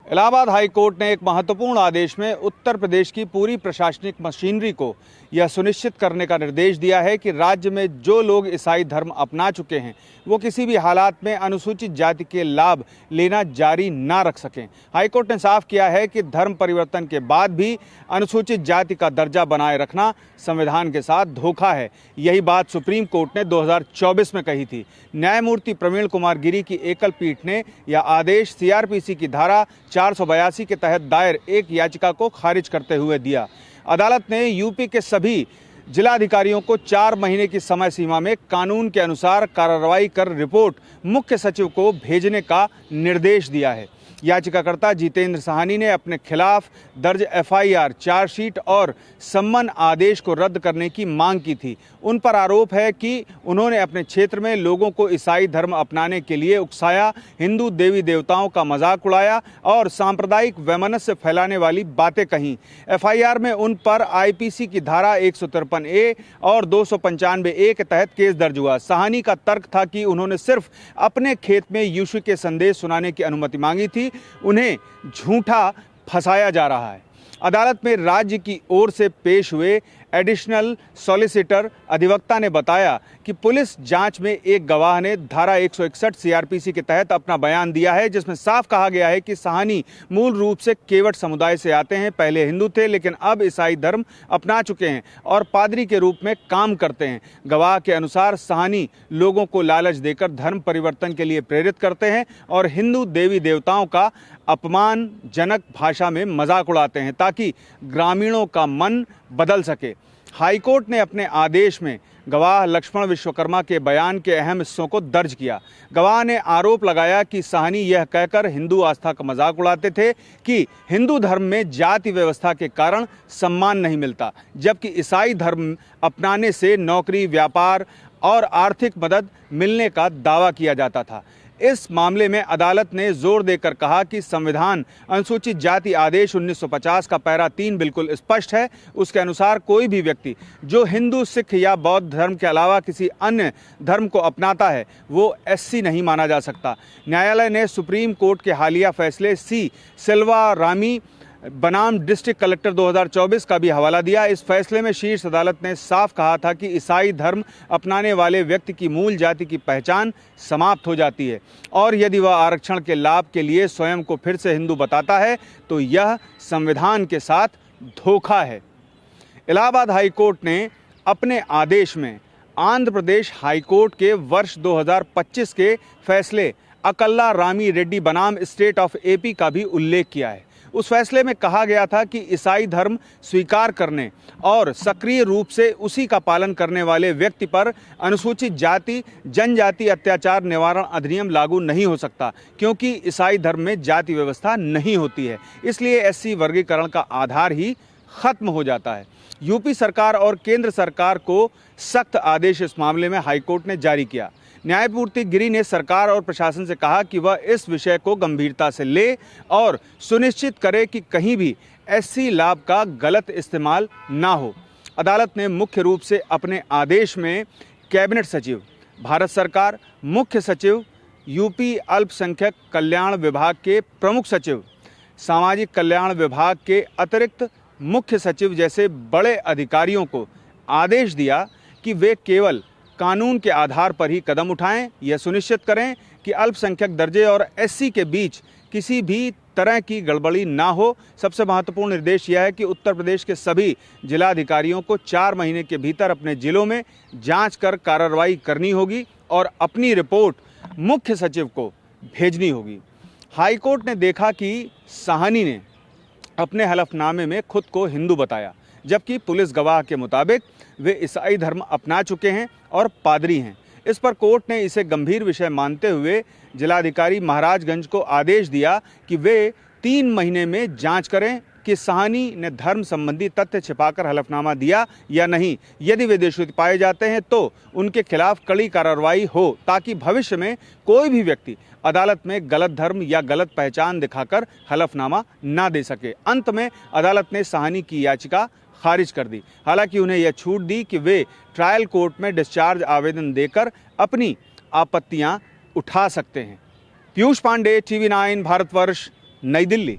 Allahabad high court ने एक महत्वपूर्ण आदेश में उत्तर प्रदेश की पूरी प्रशासनिक मशीनरी को यह सुनिश्चित करने का निर्देश दिया है कि राज्य में जो लोग ईसाई धर्म अपना चुके हैं वो किसी भी हालात में अनुसूचित जाति के लाभ लेना जारी ना रख सकें। हाईकोर्ट ने साफ किया है कि धर्म परिवर्तन के बाद भी अनुसूचित जाति का दर्जा बनाए रखना संविधान के साथ धोखा है। यही बात सुप्रीम कोर्ट ने 2024 में कही थी। न्यायमूर्ति प्रवीण कुमार गिरी की एकल पीठ ने यह आदेश सीआरपीसी की धारा 482 के तहत दायर एक याचिका को खारिज करते हुए दिया। अदालत ने यूपी के सभी जिलाधिकारियों को 4 महीने की समय सीमा में कानून के अनुसार कार्रवाई कर रिपोर्ट मुख्य सचिव को भेजने का निर्देश दिया है। याचिकाकर्ता जितेंद्र साहनी ने अपने खिलाफ दर्ज एफआईआर, चार्जशीट और सम्मन आदेश को रद्द करने की मांग की थी। उन पर आरोप है कि उन्होंने अपने क्षेत्र में लोगों को ईसाई धर्म अपनाने के लिए उकसाया, हिंदू देवी देवताओं का मजाक उड़ाया और सांप्रदायिक वैमनस्य फैलाने वाली बातें कहीं। एफआईआर में उन पर आईपीसी की धारा 153A और 295A के तहत केस दर्ज हुआ। साहनी का तर्क था कि उन्होंने सिर्फ अपने खेत में यीशु के संदेश सुनाने की अनुमति मांगी थी, उन्हें झूठा फंसाया जा रहा है। अदालत में राज्य की ओर से पेश हुए एडिशनल सॉलिसिटर अधिवक्ता ने बताया कि पुलिस जांच में एक गवाह ने धारा 161 सीआरपीसी के तहत अपना बयान दिया है, जिसमें साफ कहा गया है कि साहनी मूल रूप से केवट समुदाय से आते हैं। पहले हिंदू थे लेकिन अब ईसाई धर्म अपना चुके हैं और पादरी के रूप में काम करते हैं। गवाह के अनुसार साहनी लोगों को लालच देकर धर्म परिवर्तन के लिए प्रेरित करते हैं और हिंदू देवी देवताओं का अपमानजनक भाषा में मजाक उड़ाते हैं ताकि ग्रामीणों का मन बदल सके। हाईकोर्ट ने अपने आदेश में गवाह लक्ष्मण विश्वकर्मा के बयान के अहम हिस्सों को दर्ज किया। गवाह ने आरोप लगाया कि साहनी यह कहकर हिंदू आस्था का मजाक उड़ाते थे कि हिंदू धर्म में जाति व्यवस्था के कारण सम्मान नहीं मिलता, जबकि ईसाई धर्म अपनाने से नौकरी, व्यापार और आर्थिक मदद मिलने का दावा किया जाता था। इस मामले में अदालत ने जोर देकर कहा कि संविधान अनुसूचित जाति आदेश 1950 का पैरा 3 बिल्कुल स्पष्ट है। उसके अनुसार कोई भी व्यक्ति जो हिंदू, सिख या बौद्ध धर्म के अलावा किसी अन्य धर्म को अपनाता है वो एससी नहीं माना जा सकता। न्यायालय ने सुप्रीम कोर्ट के हालिया फैसले सी सिल्वा रामी बनाम डिस्ट्रिक्ट कलेक्टर 2024 का भी हवाला दिया। इस फैसले में शीर्ष अदालत ने साफ कहा था कि ईसाई धर्म अपनाने वाले व्यक्ति की मूल जाति की पहचान समाप्त हो जाती है और यदि वह आरक्षण के लाभ के लिए स्वयं को फिर से हिंदू बताता है तो यह संविधान के साथ धोखा है। इलाहाबाद हाई कोर्ट ने अपने आदेश में आंध्र प्रदेश हाई कोर्ट के वर्ष 2025 के फैसले अकल्ला रामी रेड्डी बनाम स्टेट ऑफ एपी का भी उल्लेख किया है। उस फैसले में कहा गया था कि ईसाई धर्म स्वीकार करने और सक्रिय रूप से उसी का पालन करने वाले व्यक्ति पर अनुसूचित जाति जनजाति अत्याचार निवारण अधिनियम लागू नहीं हो सकता, क्योंकि ईसाई धर्म में जाति व्यवस्था नहीं होती है। इसलिए एससी वर्गीकरण का आधार ही खत्म हो जाता है। यूपी सरकार और केंद्र सरकार को सख्त आदेश इस मामले में हाईकोर्ट ने जारी किया। न्यायमूर्ति गिरी ने सरकार और प्रशासन से कहा कि वह इस विषय को गंभीरता से ले और सुनिश्चित करे कि कहीं भी एससी लाभ का गलत इस्तेमाल ना हो। अदालत ने मुख्य रूप से अपने आदेश में कैबिनेट सचिव, भारत सरकार, मुख्य सचिव, यूपी अल्पसंख्यक कल्याण विभाग के प्रमुख सचिव, सामाजिक कल्याण विभाग के अतिरिक्त मुख्य सचिव जैसे बड़े अधिकारियों को आदेश दिया कि वे केवल कानून के आधार पर ही कदम उठाएं। यह सुनिश्चित करें कि अल्पसंख्यक दर्जे और एससी के बीच किसी भी तरह की गड़बड़ी ना हो। सबसे महत्वपूर्ण निर्देश यह है कि उत्तर प्रदेश के सभी जिलाधिकारियों को 4 महीने के भीतर अपने जिलों में जांच कर कार्रवाई करनी होगी और अपनी रिपोर्ट मुख्य सचिव को भेजनी होगी। हाईकोर्ट ने देखा कि साहनी ने अपने हलफनामे में खुद को हिंदू बताया, जबकि पुलिस गवाह के मुताबिक वे ईसाई धर्म अपना चुके हैं और पादरी हैं। इस पर कोर्ट ने इसे गंभीर विषय मानते हुए जिलाधिकारी महाराजगंज को आदेश दिया कि वे 3 महीने में जांच करें कि साहनी ने धर्म संबंधी तथ्य छिपाकर हलफनामा दिया या नहीं। यदि वे दोषी पाए जाते हैं तो उनके खिलाफ कड़ी कार्रवाई हो, ताकि भविष्य में कोई भी व्यक्ति अदालत में गलत धर्म या गलत पहचान दिखाकर हलफनामा ना दे सके। अंत में अदालत ने साहनी की याचिका खारिज कर दी। हालांकि उन्हें यह छूट दी कि वे ट्रायल कोर्ट में डिस्चार्ज आवेदन देकर अपनी आपत्तियां उठा सकते हैं। पीयूष पांडे, TV9 भारतवर्ष, नई दिल्ली।